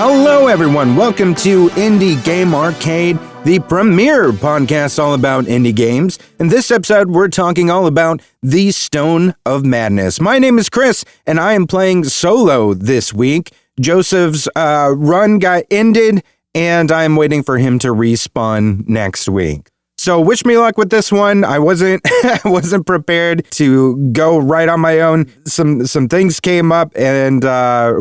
Hello, everyone. Welcome to Indie Game Arcade, the premier podcast all about indie games. In this episode, we're talking all about the Stone of Madness. My name is Chris, and I am playing solo this week. Joseph's run got ended, and I'm waiting for him to respawn next week. So wish me luck with this one. I wasn't prepared to go right on my own. Some things came up and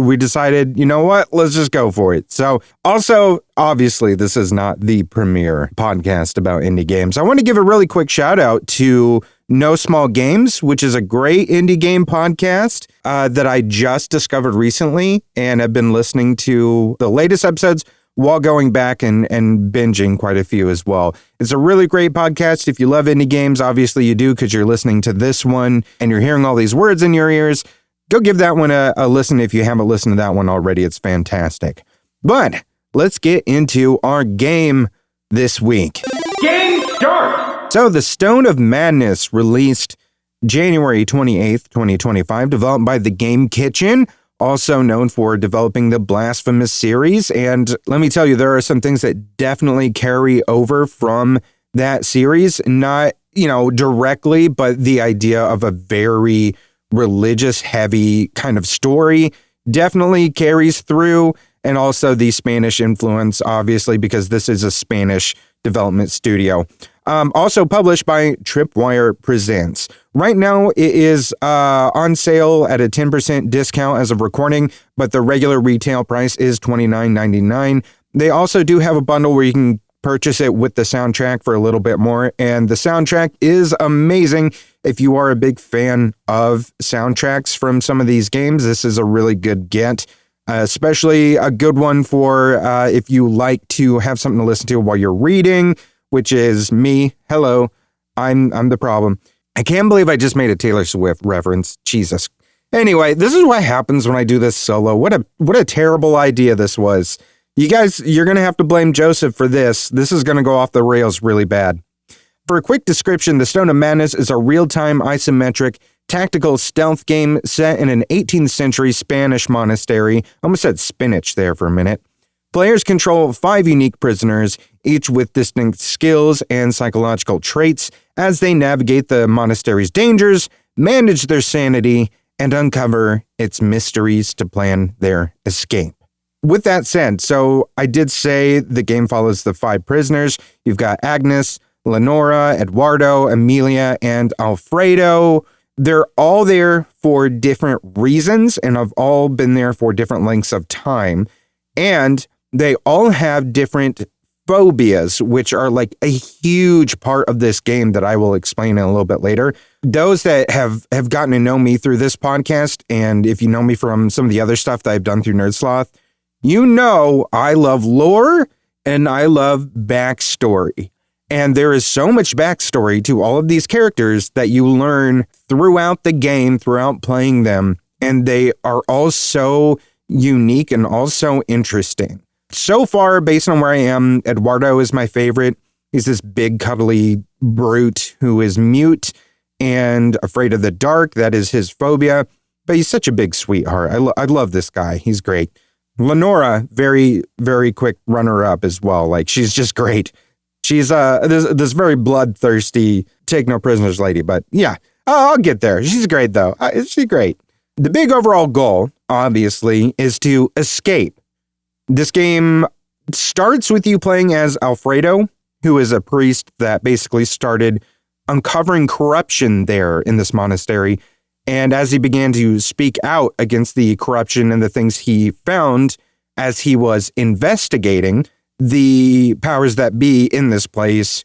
we decided, you know what, let's just go for it. So also, obviously, this is not the premier podcast about indie games. I want to give a really quick shout out to No Small Games, which is a great indie game podcast that I just discovered recently and have been listening to the latest episodes while going back and binging quite a few as well. It's a really great podcast. If you love indie games, obviously you do because you're listening to this one and you're hearing all these words in your ears. Go give that one a listen if you haven't listened to that one already. It's fantastic. But let's get into our game this week. Game start! So the Stone of Madness released January 28th, 2025, developed by The Game Kitchen, also known for developing the Blasphemous series. And let me tell you, there are some things that definitely carry over from that series, not, directly, but the idea of a very religious heavy kind of story definitely carries through. And also the Spanish influence, obviously, because this is a Spanish development studio. Also published by Tripwire Presents. Right now, it is on sale at a 10% discount as of recording, but the regular retail price is $29.99. They also do have a bundle where you can purchase it with the soundtrack for a little bit more, and the soundtrack is amazing. If you are a big fan of soundtracks from some of these games, this is a really good get. Especially a good one for if you like to have something to listen to while you're reading, which is me. Hello, I'm the problem. I can't believe I just made a Taylor Swift reference. Jesus. Anyway, this is what happens when I do this solo. What a terrible idea this was. You guys, you're going to have to blame Joseph for this. This is going to go off the rails really bad. For a quick description, The Stone of Madness is a real-time isometric tactical stealth game set in an 18th century Spanish monastery. I almost said spinach there for a minute. Players control 5 unique prisoners, each with distinct skills and psychological traits, as they navigate the monastery's dangers, manage their sanity, and uncover its mysteries to plan their escape. With that said, so I did say the game follows the 5 prisoners. You've got Agnes, Lenora, Eduardo, Emilia, and Alfredo. They're all there for different reasons and have all been there for different lengths of time. And they all have different phobias, which are like a huge part of this game that I will explain in a little bit later. Those that have gotten to know me through this podcast, and if you know me from some of the other stuff that I've done through Nerd Sloth, you know I love lore and I love backstory. And there is so much backstory to all of these characters that you learn throughout the game, throughout playing them. And they are all so unique and also interesting. So far, based on where I am, Eduardo is my favorite. He's this big, cuddly brute who is mute and afraid of the dark. That is his phobia. But he's such a big sweetheart. I love this guy. He's great. Lenora, very, very quick runner-up as well. Like, she's just great. She's this very bloodthirsty, take no prisoners lady, but yeah, I'll get there. She's great, though. She's great. The big overall goal, obviously, is to escape. This game starts with you playing as Alfredo, who is a priest that basically started uncovering corruption there in this monastery. And as he began to speak out against the corruption and the things he found as he was investigating, the powers that be in this place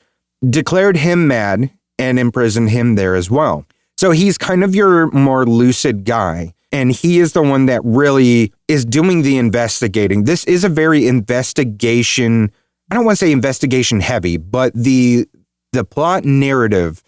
declared him mad and imprisoned him there as well. So he's kind of your more lucid guy, and he is the one that really is doing the investigating. This is a very investigation, I don't want to say investigation heavy, but the plot narrative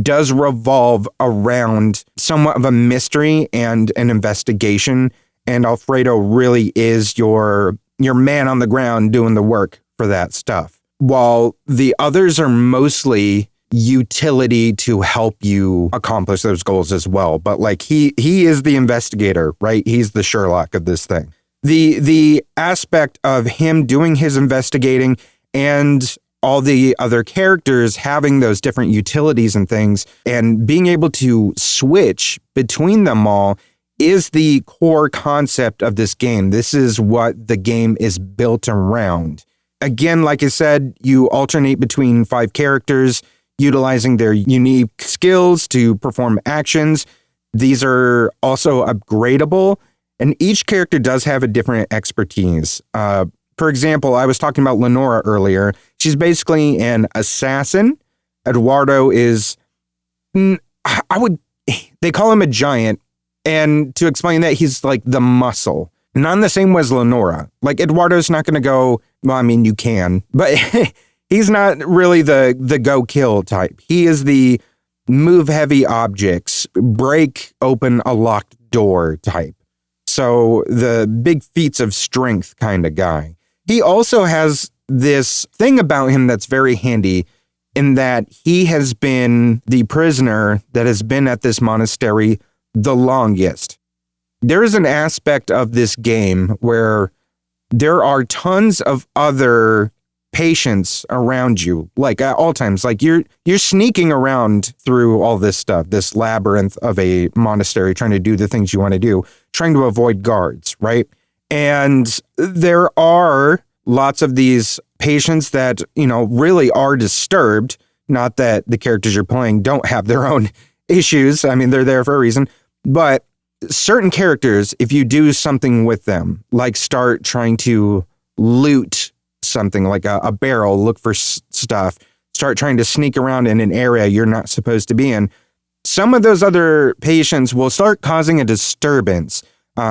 does revolve around somewhat of a mystery and an investigation, and Alfredo really is your man on the ground doing the work for that stuff. While the others are mostly utility to help you accomplish those goals as well. But like he is the investigator, right? He's the Sherlock of this thing. the aspect of him doing his investigating and all the other characters having those different utilities and things and being able to switch between them all is the core concept of this game. This is what the game is built around. Again, like I said, you alternate between 5 characters, utilizing their unique skills to perform actions. These are also upgradable, and each character does have a different expertise. For example, I was talking about Lenora earlier. She's basically an assassin. Eduardo is, they call him a giant. And to explain that, he's like the muscle. Not in the same way as Lenora. Like, Eduardo's not going to go, well, I mean, you can, but he's not really the go kill type. He is the move heavy objects, break open a locked door type. So the big feats of strength kind of guy. He also has this thing about him that's very handy in that he has been the prisoner that has been at this monastery the longest. There is an aspect of this game where there are tons of other patients around you, like at all times. Like you're sneaking around through all this stuff, this labyrinth of a monastery, trying to do the things you want to do, trying to avoid guards, right? And there are lots of these patients that, really are disturbed. Not that the characters you're playing don't have their own issues. I mean, they're there for a reason. But certain characters, if you do something with them, like start trying to loot something like a barrel, look for stuff, start trying to sneak around in an area you're not supposed to be in, some of those other patients will start causing a disturbance,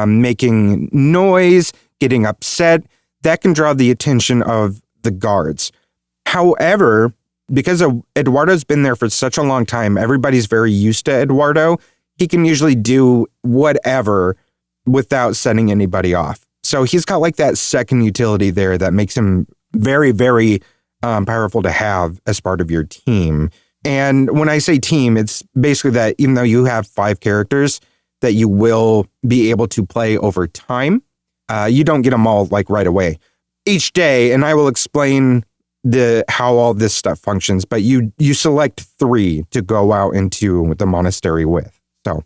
making noise, getting upset. That can draw the attention of the guards. However, because Eduardo's been there for such a long time, everybody's very used to Eduardo. He can usually do whatever without setting anybody off. So he's got like that second utility there that makes him very, very powerful to have as part of your team. And when I say team, it's basically that even though you have 5 characters that you will be able to play over time, you don't get them all like right away. Each day, and I will explain how all this stuff functions, but you select 3 to go out into the monastery with. So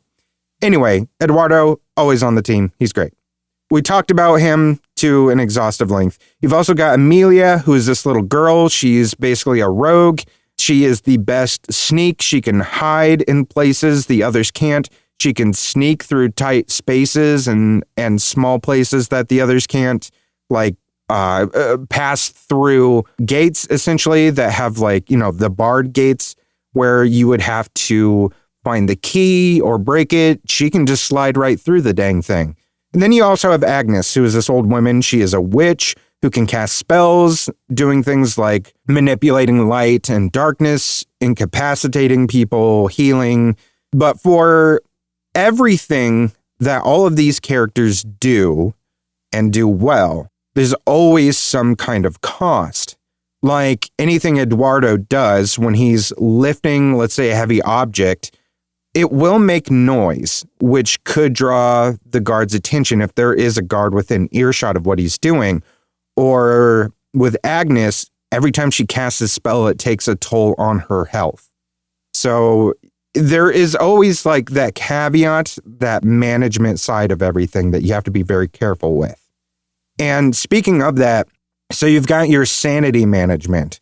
anyway, Eduardo, always on the team. He's great. We talked about him to an exhaustive length. You've also got Amelia, who is this little girl. She's basically a rogue. She is the best sneak. She can hide in places the others can't. She can sneak through tight spaces and small places that the others can't, like pass through gates, essentially, that have like, the barred gates where you would have to find the key or break it. She can just slide right through the dang thing. And then you also have Agnes, who is this old woman. She is a witch who can cast spells, doing things like manipulating light and darkness, incapacitating people, healing. But for everything that all of these characters do and do well, there's always some kind of cost. Like anything Eduardo does when he's lifting, let's say, a heavy object, it will make noise, which could draw the guard's attention if there is a guard within earshot of what he's doing. Or with Agnes, every time she casts a spell, it takes a toll on her health. So there is always like that caveat, that management side of everything that you have to be very careful with. And speaking of that, so you've got your sanity management.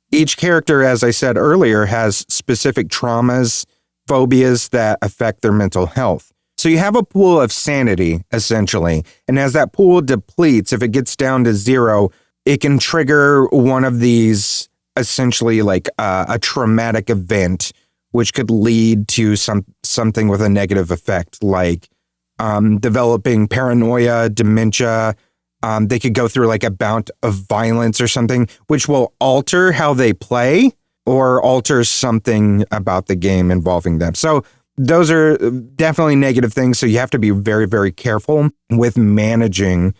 Each character, as I said earlier, has specific traumas, phobias that affect their mental health. So you have a pool of sanity, essentially. And as that pool depletes, if it gets down to 0, it can trigger one of these, essentially like a traumatic event, which could lead to something with a negative effect, like developing paranoia, dementia. They could go through like a bout of violence or something, which will alter how they play or alter something about the game involving them. So those are definitely negative things. So you have to be very, very careful with managing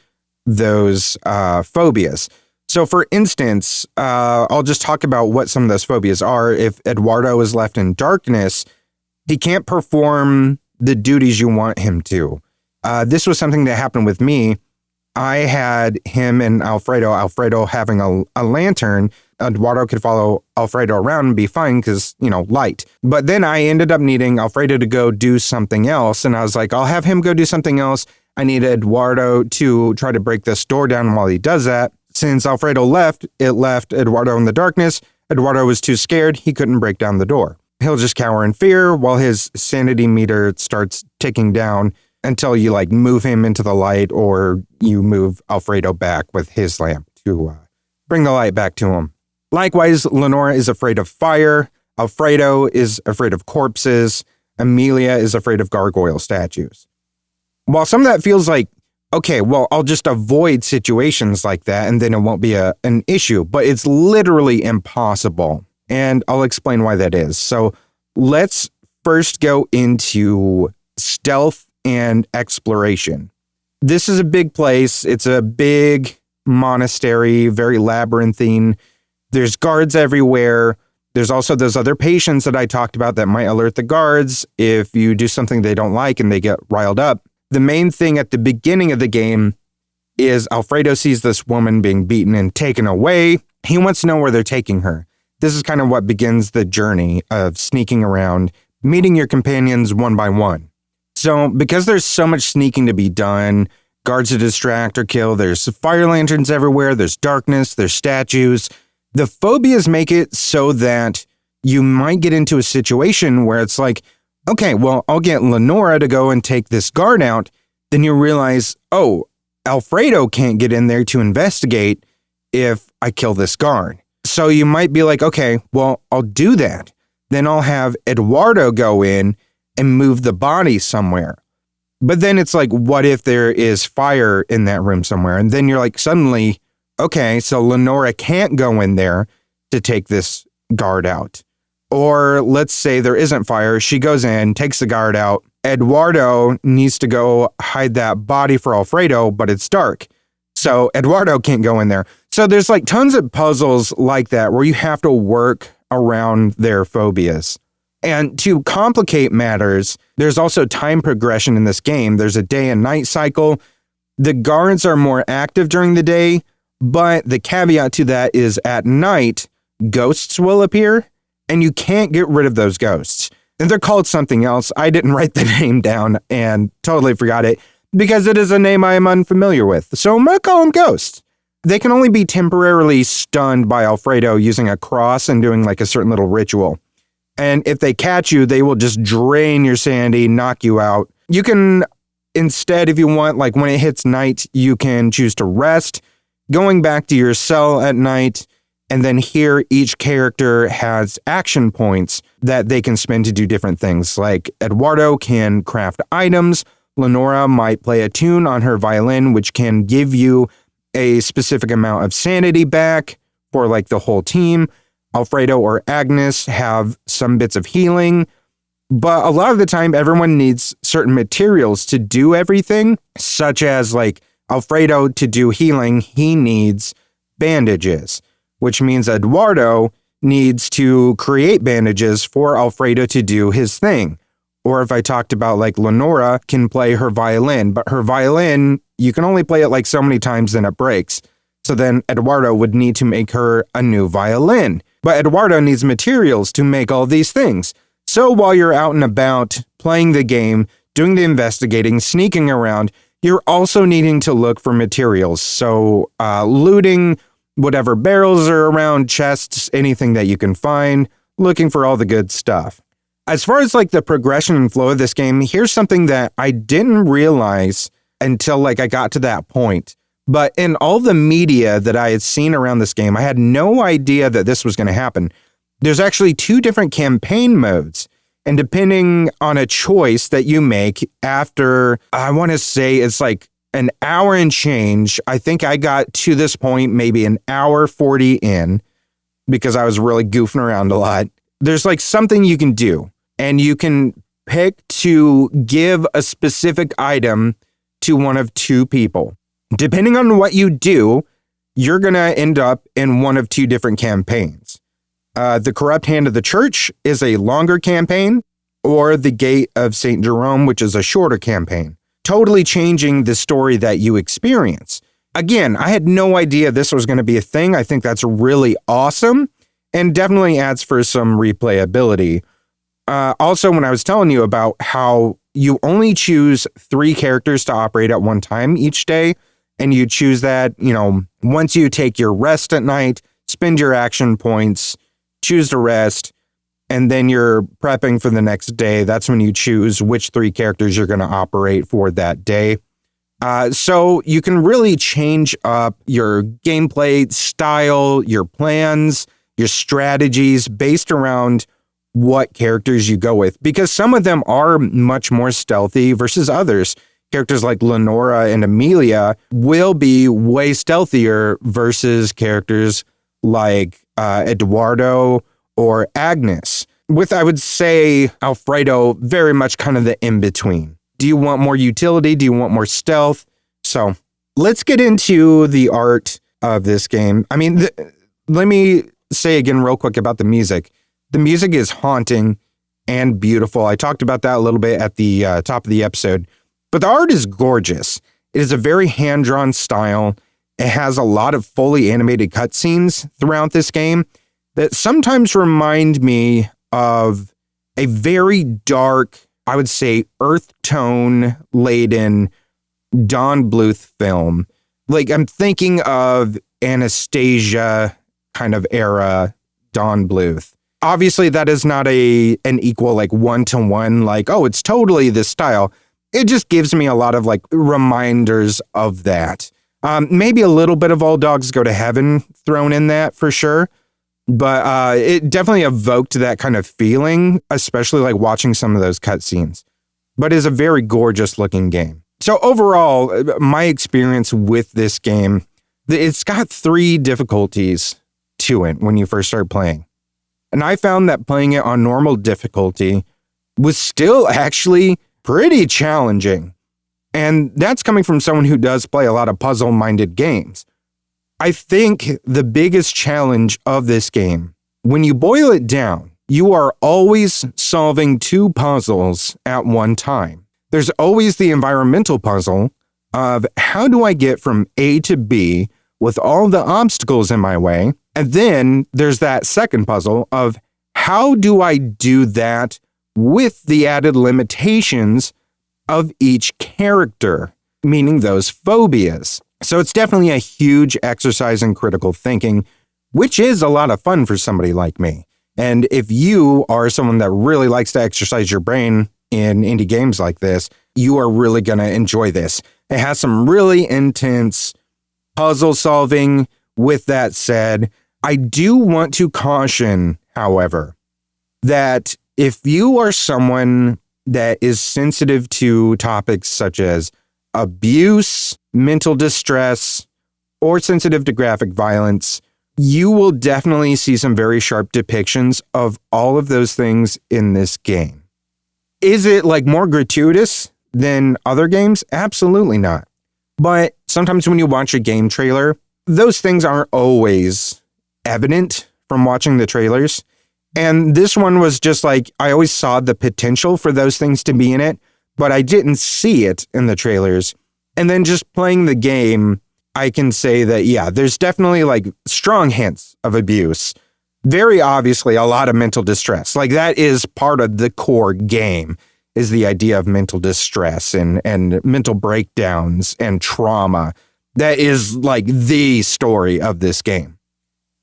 those phobias. So for instance, I'll just talk about what some of those phobias are. If Eduardo is left in darkness, he can't perform the duties you want him to. This was something that happened with me. I had him and Alfredo having a lantern. Eduardo could follow Alfredo around and be fine because, light. But then I ended up needing Alfredo to go do something else. And I was like, I'll have him go do something else. I need Eduardo to try to break this door down while he does that. Since Alfredo left, it left Eduardo in the darkness. Eduardo was too scared. He couldn't break down the door. He'll just cower in fear while his sanity meter starts ticking down until you move him into the light or you move Alfredo back with his lamp to bring the light back to him. Likewise, Lenora is afraid of fire. Alfredo is afraid of corpses. Amelia is afraid of gargoyle statues. While some of that feels like, okay, well, I'll just avoid situations like that and then it won't be an issue, but it's literally impossible. And I'll explain why that is. So let's first go into stealth and exploration. This is a big place. It's a big monastery, very labyrinthine. There's guards everywhere. There's also those other patients that I talked about that might alert the guards if you do something they don't like and they get riled up. The main thing at the beginning of the game is Alfredo sees this woman being beaten and taken away. He wants to know where they're taking her. This is kind of what begins the journey of sneaking around, meeting your companions one by one. So because there's so much sneaking to be done, guards to distract or kill, there's fire lanterns everywhere, there's darkness, there's statues. The phobias make it so that you might get into a situation where it's like, okay, well, I'll get Lenora to go and take this guard out. Then you realize, oh, Alfredo can't get in there to investigate if I kill this guard. So you might be like, okay, well, I'll do that. Then I'll have Eduardo go in and move the body somewhere. But then it's like, what if there is fire in that room somewhere? And then you're like, suddenly, okay, so Lenora can't go in there to take this guard out. Or let's say there isn't fire. She goes in, takes the guard out. Eduardo needs to go hide that body for Alfredo, but it's dark. So Eduardo can't go in there. So there's tons of puzzles like that where you have to work around their phobias. And to complicate matters, there's also time progression in this game. There's a day and night cycle. The guards are more active during the day, but the caveat to that is at night, ghosts will appear, and you can't get rid of those ghosts. And they're called something else. I didn't write the name down and totally forgot it because it is a name I am unfamiliar with. So I'm going to call them ghosts. They can only be temporarily stunned by Alfredo using a cross and doing a certain little ritual. And if they catch you, they will just drain your sanity, knock you out. You can, instead, if you want, when it hits night, you can choose to rest, going back to your cell at night. And then here, each character has action points that they can spend to do different things. Like Eduardo can craft items. Lenora might play a tune on her violin, which can give you a specific amount of sanity back for the whole team. Alfredo or Agnes have some bits of healing. But a lot of the time, everyone needs certain materials to do everything, such as Alfredo to do healing, he needs bandages, which means Eduardo needs to create bandages for Alfredo to do his thing. Or if I talked about Lenora can play her violin, but her violin, you can only play it so many times then it breaks. So then Eduardo would need to make her a new violin. But Eduardo needs materials to make all these things. So while you're out and about playing the game, doing the investigating, sneaking around, you're also needing to look for materials. So looting whatever barrels are around, chests, anything that you can find, looking for all the good stuff. As far as the progression and flow of this game, here's something that I didn't realize until I got to that point. But in all the media that I had seen around this game, I had no idea that this was going to happen. There's actually 2 different campaign modes. And depending on a choice that you make after, I want to say it's an hour and change. I think I got to this point maybe an hour 40 in because I was really goofing around a lot. There's something you can do, and you can pick to give a specific item to one of 2 people. Depending on what you do, you're going to end up in one of 2 different campaigns. The Corrupt Hand of the Church is a longer campaign, or the Gate of St. Jerome, which is a shorter campaign, totally changing the story that you experience. Again, I had no idea this was going to be a thing. I think that's really awesome and definitely adds for some replayability. Also, when I was telling you about how you only choose 3 characters to operate at one time each day, and you choose that, once you take your rest at night, spend your action points, choose to rest, and then you're prepping for the next day. That's when you choose which 3 characters you're going to operate for that day. So you can really change up your gameplay style, your plans, your strategies based around what characters you go with, because some of them are much more stealthy versus others. Characters like Lenora and Amelia will be way stealthier versus characters like Eduardo or Agnes, with, I would say, Alfredo very much kind of the in-between. Do you want more utility? Do you want more stealth? So let's get into the art of this game. I mean, let me say again real quick about the music. The music is haunting and beautiful. I talked about that a little bit at the top of the episode. But the art is gorgeous. It is a very hand-drawn style. It has a lot of fully animated cutscenes throughout this game that sometimes remind me of a very dark, I would say, earth tone-laden Don Bluth film. Like, I'm thinking of Anastasia kind of era Don Bluth. Obviously, that is not an equal, like, one-to-one, like, oh, it's totally this style. It just gives me a lot of, like, reminders of that. Maybe a little bit of All Dogs Go to Heaven thrown in that for sure. But it definitely evoked that kind of feeling, especially like watching some of those cutscenes. But it's a very gorgeous looking game. So overall, my experience with this game, it's got 3 difficulties to it when you first start playing. And I found that playing it on normal difficulty was still actually pretty challenging. And that's coming from someone who does play a lot of puzzle-minded games. I think the biggest challenge of this game, when you boil it down, you are always solving 2 puzzles at one time. There's always the environmental puzzle of how do I get from A to B with all the obstacles in my way? And then there's that second puzzle of how do I do that with the added limitations of each character, meaning those phobias. So it's definitely a huge exercise in critical thinking, which is a lot of fun for somebody like me. And if you are someone that really likes to exercise your brain in indie games like this, you are really going to enjoy this. It has some really intense puzzle solving. With that said, I do want to caution, however, that if you are someone that is sensitive to topics such as abuse, mental distress, or sensitive to graphic violence, you will definitely see some very sharp depictions of all of those things in this game. Is it like more gratuitous than other games? Absolutely not. But sometimes when you watch a game trailer, those things aren't always evident from watching the trailers. And this one was just like, I always saw the potential for those things to be in it, but I didn't see it in the trailers. And then just playing the game, I can say that, yeah, there's definitely like strong hints of abuse. Very obviously a lot of mental distress. Like that is part of the core game, is the idea of mental distress and mental breakdowns and trauma. That is like the story of this game.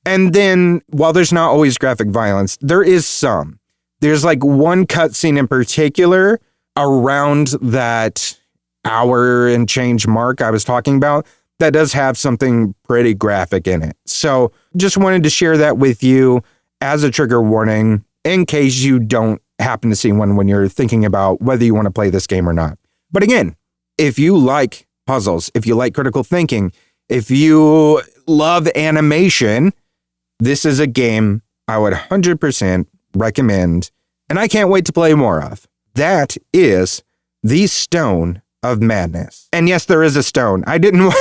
And then while there's not always graphic violence, there is some. There's like one cutscene in particular around that hour and change mark I was talking about that does have something pretty graphic in it. So just wanted to share that with you as a trigger warning in case you don't happen to see one when you're thinking about whether you want to play this game or not. But again, if you like puzzles, if you like critical thinking, if you love animation, this is a game I would 100% recommend, and I can't wait to play more of. That is the Stone of Madness. And yes, there is a stone. I didn't...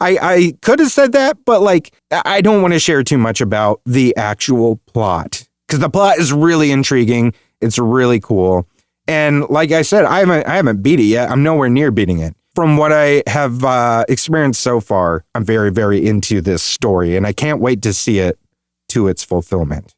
I could have said that, but like, I don't want to share too much about the actual plot, because the plot is really intriguing. It's really cool. And like I said, I haven't beat it yet. I'm nowhere near beating it. from what I have experienced so far, I'm very, very into this story, and I can't wait to see it to its fulfillment.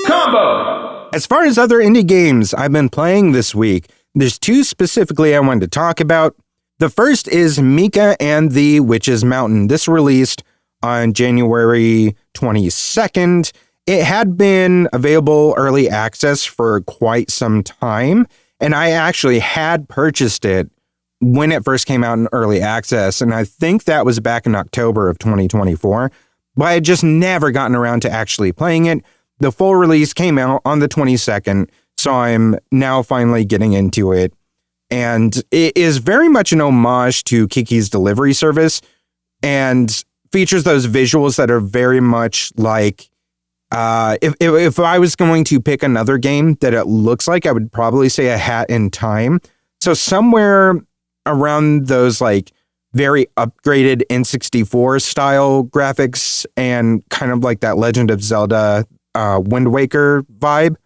Combo! As far as other indie games I've been playing this week, there's two specifically I wanted to talk about. The first is Mika and the Witch's Mountain. This released on January 22nd. It had been available early access for quite some time, and I actually had purchased it when it first came out in early access, and I think that was back in October of 2024, but I had just never gotten around to actually playing it. The full release came out on the 22nd, so I'm now finally getting into it, and it is very much an homage to Kiki's Delivery Service, and features those visuals that are very much like, if I was going to pick another game that it looks like, I would probably say A Hat in Time. So somewhere around those like very upgraded N64 style graphics and kind of like that Legend of Zelda Wind Waker vibe,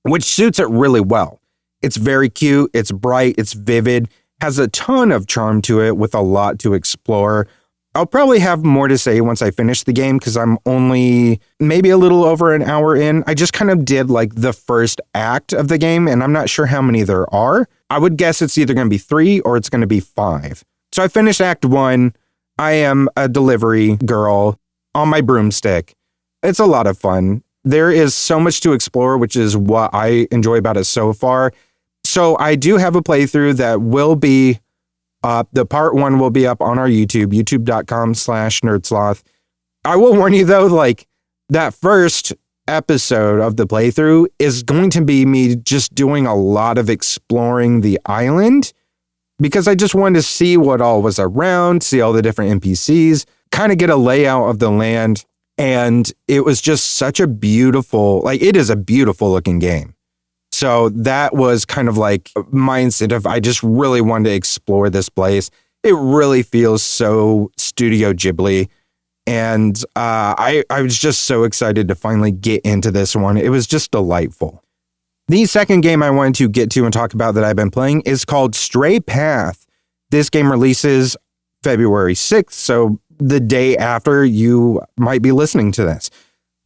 which suits it really well. It's very cute, it's bright, it's vivid, has a ton of charm to it with a lot to explore. I'll probably have more to say once I finish the game because I'm only maybe a little over an hour in. I just kind of did like the first act of the game, and I'm not sure how many there are. I would guess it's either going to be 3 or it's going to be 5. So I finished Act 1. I am a delivery girl on my broomstick. It's a lot of fun. There is so much to explore, which is what I enjoy about it so far. So I do have a playthrough that will be the part 1 will be up on our YouTube, youtube.com/nerdsloth. I will warn you though, like that first episode of the playthrough is going to be me just doing a lot of exploring the island because I just wanted to see what all was around, see all the different NPCs, kind of get a layout of the land. And it was just such a beautiful, like it is a beautiful looking game. So that was kind of like my incentive. I just really wanted to explore this place. It really feels so Studio Ghibli. And I was just so excited to finally get into this one. It was just delightful. The second game I wanted to get to and talk about that I've been playing is called Stray Path. This game releases February 6th, so the day after you might be listening to this.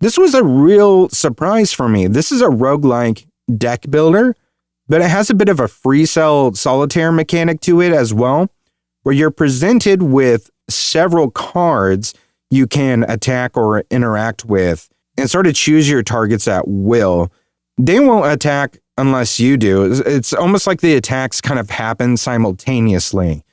This was a real surprise for me. This is a roguelike deck builder, but it has a bit of a free cell solitaire mechanic to it as well, where you're presented with several cards you can attack or interact with and sort of choose your targets at will. They won't attack unless you do. It's almost like the attacks kind of happen simultaneously.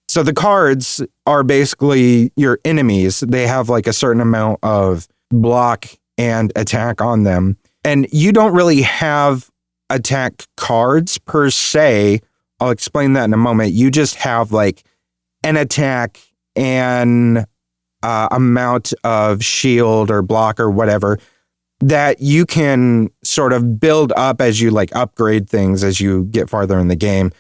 So the cards are basically your enemies. They have like a certain amount of block and attack on them. And you don't really have attack cards per se. I'll explain that in a moment. You just have like an attack and amount of shield or block or whatever that you can sort of build up as you like upgrade things as you get farther in the game.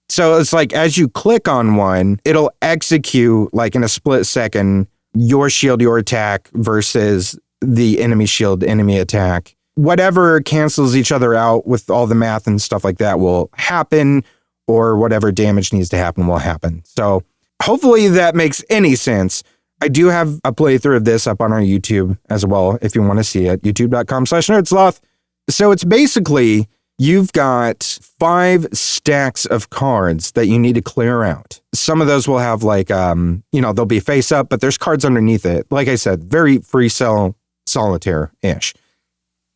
So it's like as you click on one, it'll execute like in a split second your shield, your attack versus the enemy shield, enemy attack. Whatever cancels each other out with all the math and stuff like that will happen, or whatever damage needs to happen will happen. So hopefully that makes any sense. I do have a playthrough of this up on our YouTube as well, if you want to see it, youtube.com/nerdsloth. So it's basically, you've got 5 stacks of cards that you need to clear out. Some of those will have like, they'll be face up, but there's cards underneath it. Like I said, very free cell solitaire-ish.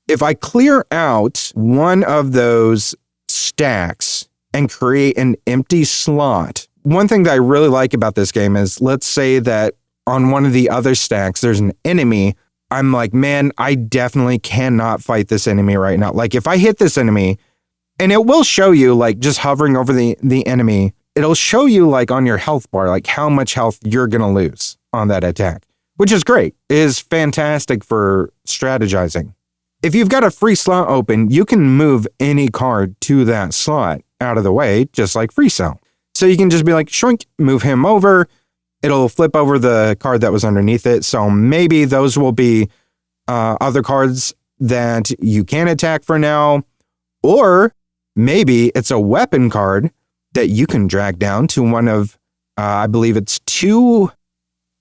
If I clear out one of those stacks and create an empty slot, one thing that I really like about this game is, let's say that on one of the other stacks, there's an enemy. I'm like, man, I definitely cannot fight this enemy right now. Like if I hit this enemy, and it will show you like just hovering over the enemy, it'll show you like on your health bar, like how much health you're going to lose on that attack, which is great. It is fantastic for strategizing. If you've got a free slot open, you can move any card to that slot out of the way, just like free cell. So you can just be like, shrink, move him over. It'll flip over the card that was underneath it. So maybe those will be other cards that you can attack for now. Or maybe it's a weapon card that you can drag down to one of I believe it's 2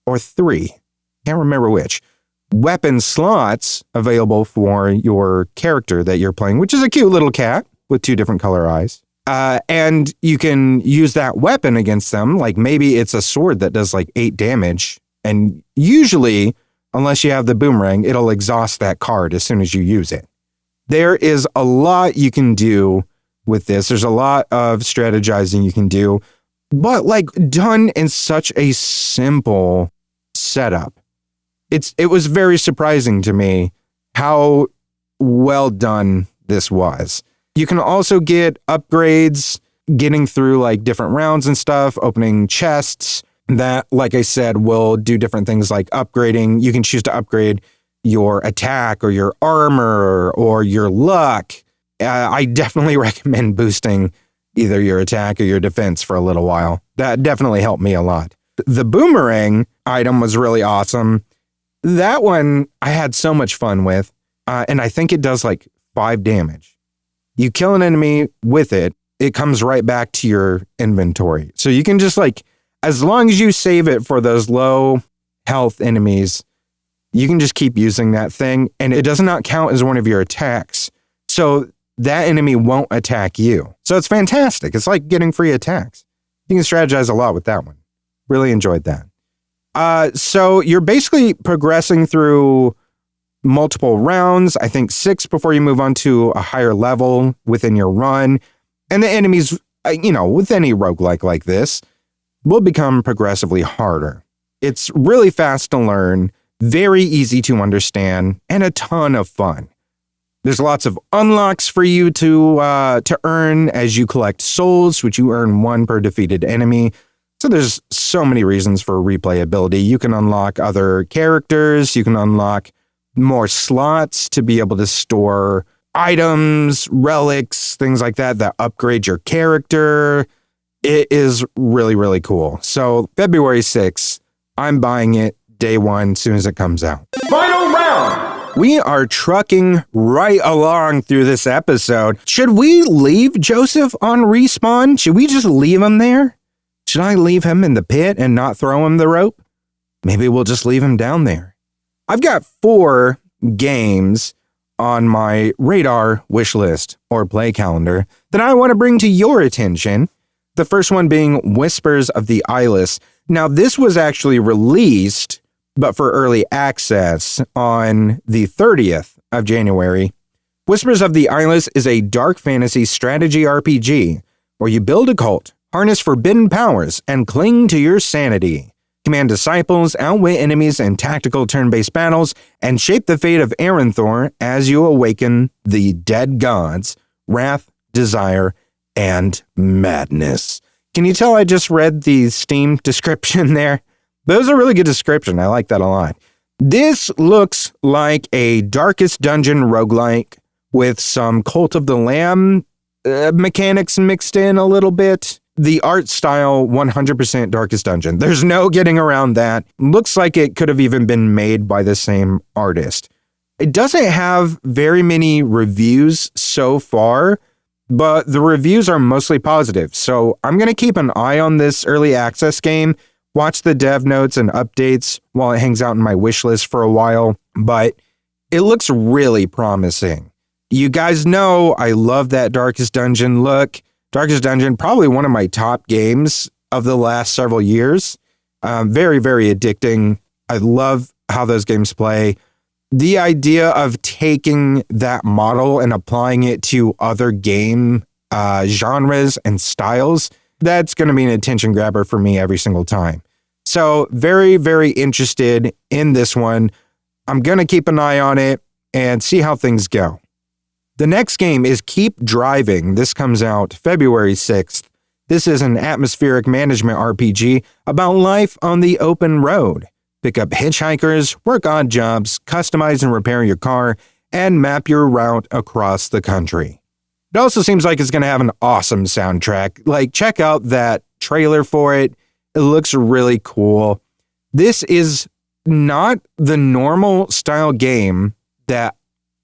or 3, can't remember which, weapon slots available for your character that you're playing, which is a cute little cat with 2 different color eyes. And you can use that weapon against them. Like maybe it's a sword that does like 8 damage. And usually, unless you have the boomerang, it'll exhaust that card as soon as you use it. There is a lot you can do with this. There's a lot of strategizing you can do, but like done in such a simple setup. It was very surprising to me how well done this was. You can also get upgrades, getting through like different rounds and stuff, opening chests that, like I said, will do different things like upgrading. You can choose to upgrade your attack or your armor or your luck. I definitely recommend boosting either your attack or your defense for a little while. That definitely helped me a lot. The boomerang item was really awesome. That one I had so much fun with, and I think it does like 5 damage. You kill an enemy with it, it comes right back to your inventory. So you can just like, as long as you save it for those low health enemies, you can just keep using that thing, and it does not count as one of your attacks. So that enemy won't attack you. So it's fantastic. It's like getting free attacks. You can strategize a lot with that one. Really enjoyed that. So you're basically progressing through multiple rounds, I think 6 before you move on to a higher level within your run. And the enemies, with any roguelike like this, will become progressively harder. It's really fast to learn, very easy to understand, and a ton of fun. There's lots of unlocks for you to earn as you collect souls, which you earn 1 per defeated enemy. So there's so many reasons for replayability. You can unlock other characters. You can unlock more slots to be able to store items, relics, things like that upgrade your character. It is really, really cool. So February 6th, I'm buying it day 1 as soon as it comes out. Final round! We are trucking right along through this episode. Should we leave Joseph on Respawn? Should we just leave him there? Should I leave him in the pit and not throw him the rope? Maybe we'll just leave him down there. I've got 4 games on my radar wish list or play calendar that I want to bring to your attention. The first one being Whispers of the Eyeless. Now, this was actually released, but for early access on the 30th of January. Whispers of the Eyeless is a dark fantasy strategy RPG where you build a cult, harness forbidden powers, and cling to your sanity. Command disciples, outwit enemies in tactical turn-based battles, and shape the fate of Aranthor as you awaken the dead gods, wrath, desire, and madness. Can you tell I just read the Steam description there? That was a really good description. I like that a lot. This looks like a Darkest Dungeon roguelike with some Cult of the Lamb mechanics mixed in a little bit. The art style, 100% Darkest Dungeon. There's no getting around that. Looks like it could have even been made by the same artist. It doesn't have very many reviews so far, but the reviews are mostly positive. So I'm going to keep an eye on this early access game, watch the dev notes and updates while it hangs out in my wish list for a while, but it looks really promising. You guys know I love that Darkest Dungeon look. Darkest Dungeon, probably one of my top games of the last several years. Very, very addicting. I love how those games play. The idea of taking that model and applying it to other game genres and styles, that's going to be an attention grabber for me every single time. So very, very interested in this one. I'm going to keep an eye on it and see how things go. The next game is Keep Driving. This comes out February 6th. This is an atmospheric management RPG about life on the open road. Pick up hitchhikers, work odd jobs, customize and repair your car, and map your route across the country. It also seems like it's going to have an awesome soundtrack. Like, check out that trailer for it. It looks really cool. This is not the normal style game that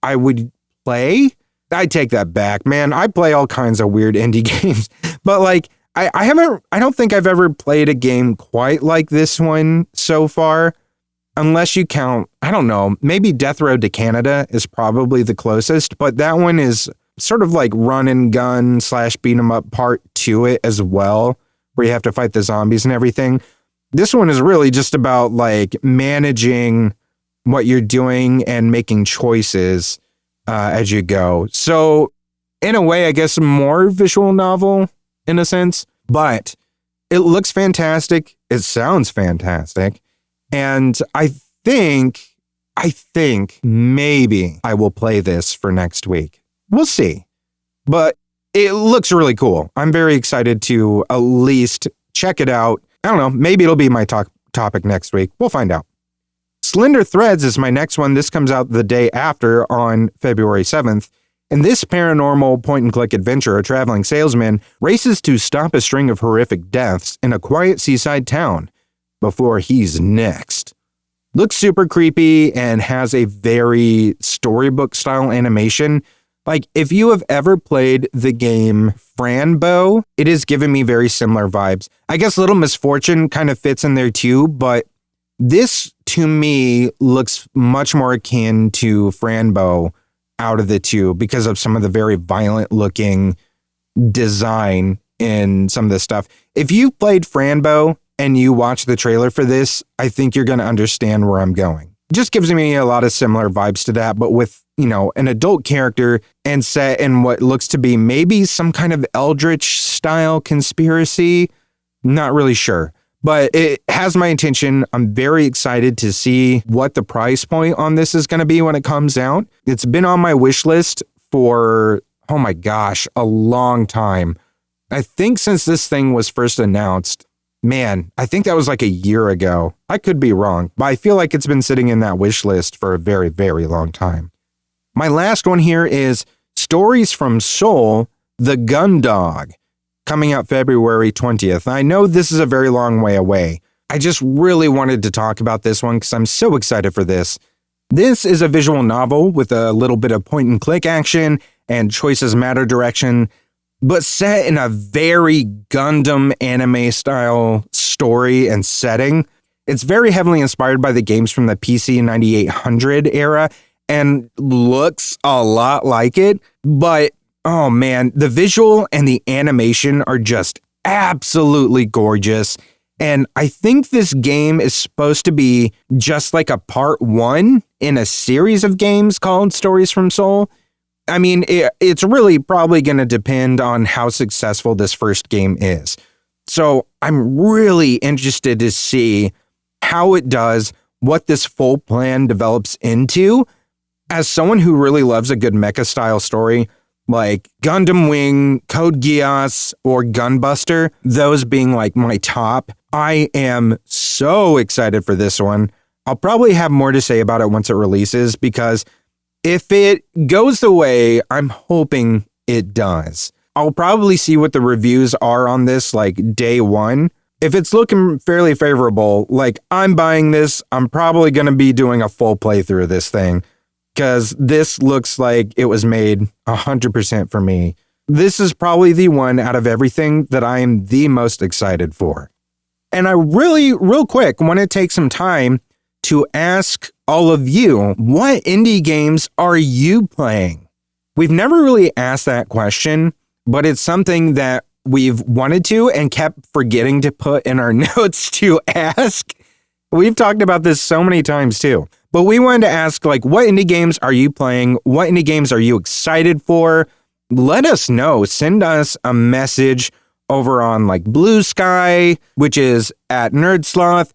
I would play. I take that back, man. I play all kinds of weird indie games, but like, I don't think I've ever played a game quite like this one so far, unless you count, I don't know, maybe Death Road to Canada is probably the closest, but that one is sort of like run and gun / beat 'em up part to it as well, where you have to fight the zombies and everything. This one is really just about like managing what you're doing and making choices as you go. So in a way, I guess more visual novel in a sense, but it looks fantastic. It sounds fantastic. And I think maybe I will play this for next week. We'll see. But it looks really cool. I'm very excited to at least check it out. I don't know, maybe it'll be my topic next week. We'll find out. Slender Threads is my next one. This comes out the day after on February 7th. In this paranormal point-and-click adventure, a traveling salesman races to stop a string of horrific deaths in a quiet seaside town before he's next. Looks super creepy and has a very storybook-style animation. Like, if you have ever played the game Franbo, it has given me very similar vibes. I guess Little Misfortune kind of fits in there too, but this, to me, looks much more akin to Franbo out of the two because of some of the very violent looking design in some of this stuff. If you played Franbo and you watch the trailer for this, I think you're going to understand where I'm going. Just gives me a lot of similar vibes to that, but with, you know, an adult character and set in what looks to be maybe some kind of Eldritch style conspiracy. Not really sure, but it has my attention. I'm very excited to see what the price point on this is going to be when it comes out. It's been on my wish list for, oh my gosh, a long time. I think since this thing was first announced, man, I think that was like a year ago. I could be wrong, but I feel like it's been sitting in that wish list for a very, very long time. My last one here is Stories from Soul, The Gun Dog, coming out February 20th. I know this is a very long way away. I just really wanted to talk about this one because I'm so excited for this. This is a visual novel with a little bit of point and click action and choices matter direction, but set in a very Gundam anime style story and setting. It's very heavily inspired by the games from the PC 9800 era and looks a lot like it, but oh man, the visual and the animation are just absolutely gorgeous. And I think this game is supposed to be just like a part one in a series of games called Stories from Soul. I mean, it's really probably going to depend on how successful this first game is. So I'm really interested to see how it does, what this full plan develops into. As someone who really loves a good mecha style story, like Gundam Wing, Code Geass, or Gunbuster, those being like my top, I am so excited for this one. I'll probably have more to say about it once it releases, because if it goes the way I'm hoping it does, I'll probably see what the reviews are on this like day one. If it's looking fairly favorable, like I'm buying this, I'm probably going to be doing a full playthrough of this thing, because this looks like it was made 100% for me. This is probably the one out of everything that I am the most excited for. And I really, real quick, want to take some time to ask all of you, what indie games are you playing? We've never really asked that question, but it's something that we've wanted to and kept forgetting to put in our notes to ask. We've talked about this so many times too, but we wanted to ask, like, what indie games are you playing? What indie games are you excited for? Let us know. Send us a message over on like Blue Sky, which is at NerdSloth,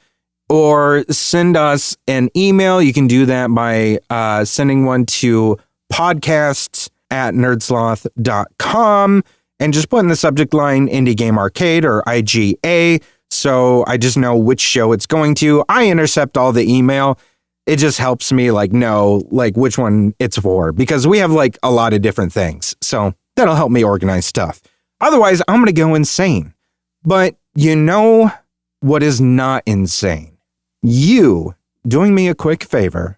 or send us an email. You can do that by sending one to podcasts@nerdsloth.com and just put in the subject line Indie Game Arcade or IGA, so I just know which show it's going to. I intercept all the email. It just helps me like know like which one it's for, because we have like a lot of different things. So that'll help me organize stuff. Otherwise, I'm going to go insane. But you know what is not insane? You doing me a quick favor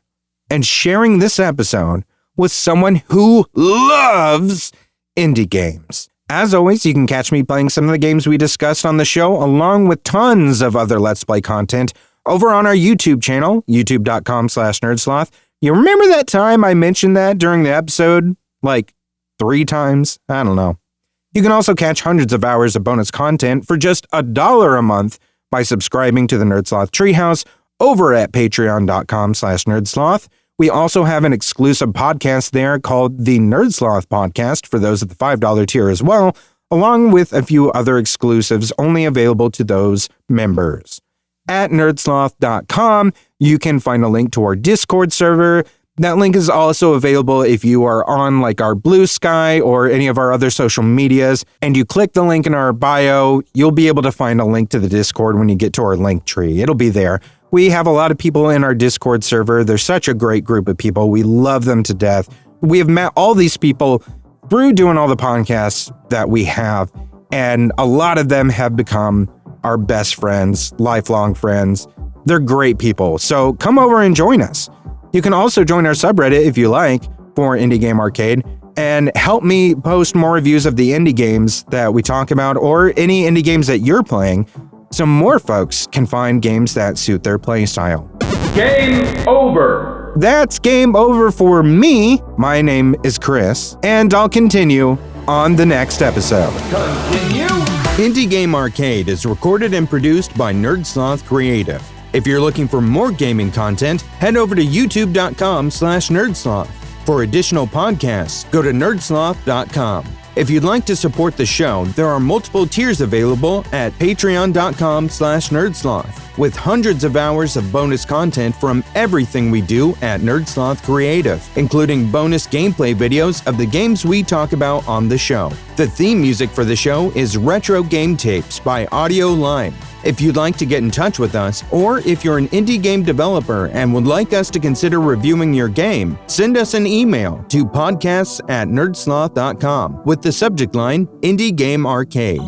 and sharing this episode with someone who loves indie games. As always, you can catch me playing some of the games we discussed on the show, along with tons of other Let's Play content over on our YouTube channel, youtube.com/nerdsloth. You remember that time I mentioned that during the episode? Like 3 times? I don't know. You can also catch hundreds of hours of bonus content for just $1 a month by subscribing to the Nerdsloth Treehouse over at patreon.com/nerdsloth. We also have an exclusive podcast there called the Nerdsloth Podcast for those at the $5 tier as well, along with a few other exclusives only available to those members. At nerdsloth.com, you can find a link to our Discord server. That link is also available if you are on like our Blue Sky or any of our other social medias, and you click the link in our bio, you'll be able to find a link to the Discord when you get to our link tree. It'll be there. We have a lot of people in our Discord server. They're such a great group of people. We love them to death. We have met all these people through doing all the podcasts that we have, and a lot of them have become our best friends, lifelong friends. They're great people. So come over and join us. You can also join our subreddit if you like for Indie Game Arcade and help me post more reviews of the indie games that we talk about or any indie games that you're playing so more folks can find games that suit their playstyle. Game over. That's game over for me. My name is Chris, and I'll continue on the next episode. Continue. Indie Game Arcade is recorded and produced by Sloth Creative. If you're looking for more gaming content, head over to youtube.com/nerdsloth. For additional podcasts, go to nerdsloth.com. If you'd like to support the show, there are multiple tiers available at patreon.com/nerdsloth, with hundreds of hours of bonus content from everything we do at Sloth Creative, including bonus gameplay videos of the games we talk about on the show. The theme music for the show is Retro Game Tapes by Audio Lime. If you'd like to get in touch with us, or if you're an indie game developer and would like us to consider reviewing your game, send us an email to podcasts@nerdsloth.com with the subject line Indie Game Arcade.